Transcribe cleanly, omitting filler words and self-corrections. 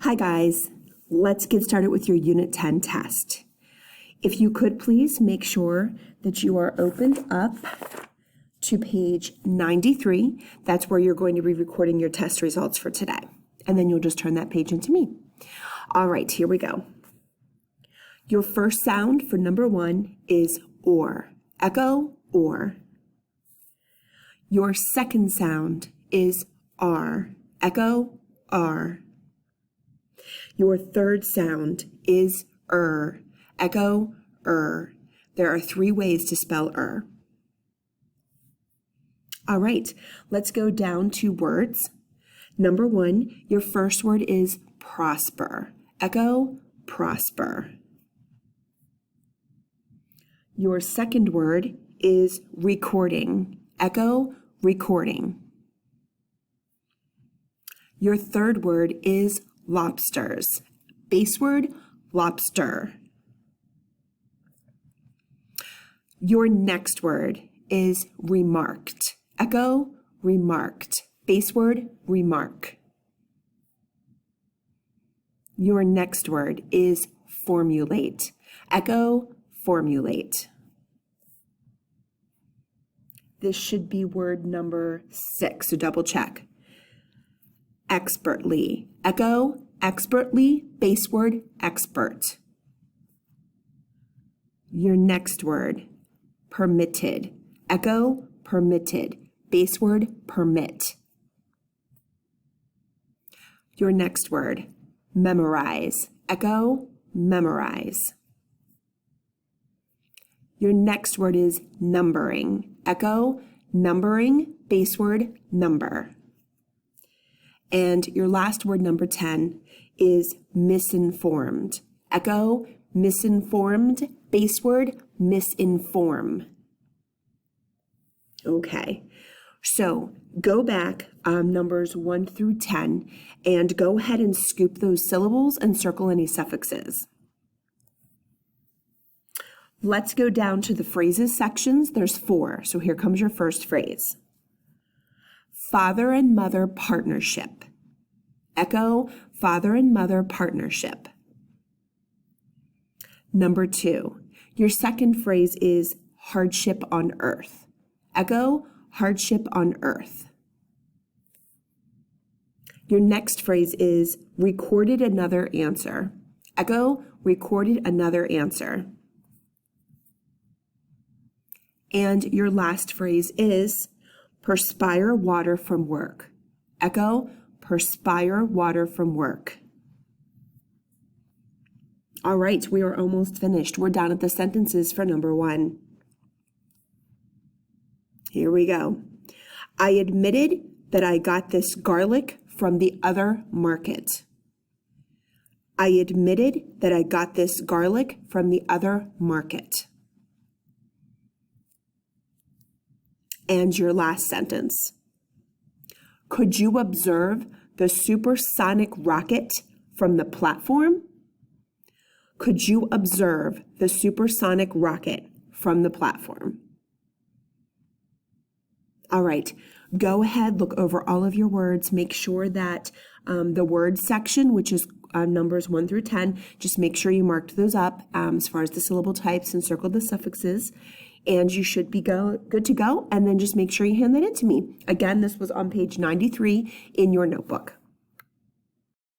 Hi guys, let's get started with your Unit 10 test. If you could please make sure that you are opened up to page 93. That's where you're going to be recording your test results for today. And then you'll just turn that page into me. All right, here we go. Your first sound for number 1 is or. Echo, or. Your second sound is R. Echo, R. Your third sound is Echo, There are 3 ways to spell All right, let's go down to words. Number 1, your first word is prosper. Echo, prosper. Your second word is recording. Echo, recording. Your third word is lobsters. Base word, lobster. Your next word is remarked. Echo, remarked. Base word, remark. Your next word is formulate. Echo, formulate. This should be word number 6, so double check. Expertly. Echo, expertly. Base word, expert. Your next word, permitted. Echo, permitted. Base word, permit. Your next word, memorize. Echo, memorize. Your next word is numbering. Echo, numbering. Base word, number. And your last word, number 10, is misinformed. Echo, misinformed. Base word, misinform. Okay, so go back numbers 1 through 10 and go ahead and scoop those syllables and circle any suffixes. Let's go down to the phrases sections. There's 4, so here comes your first phrase. Father and mother partnership. Echo, father and mother partnership. Number 2, your second phrase is hardship on earth. Echo, hardship on earth. Your next phrase is recorded another answer. Echo, recorded another answer. And your last phrase is perspire water from work. Echo, perspire water from work. All right, we are almost finished. We're down at the sentences for number 1. Here we go. I admitted that I got this garlic from the other market. I admitted that I got this garlic from the other market. And your last sentence. Could you observe the supersonic rocket from the platform? Could you observe the supersonic rocket from the platform? All right, go ahead, look over all of your words. Make sure that the word section, which is numbers 1 through 10, just make sure you marked those up as far as the syllable types and circled the suffixes. And you should be good to go. And then just make sure you hand that in to me. Again, this was on page 93 in your notebook.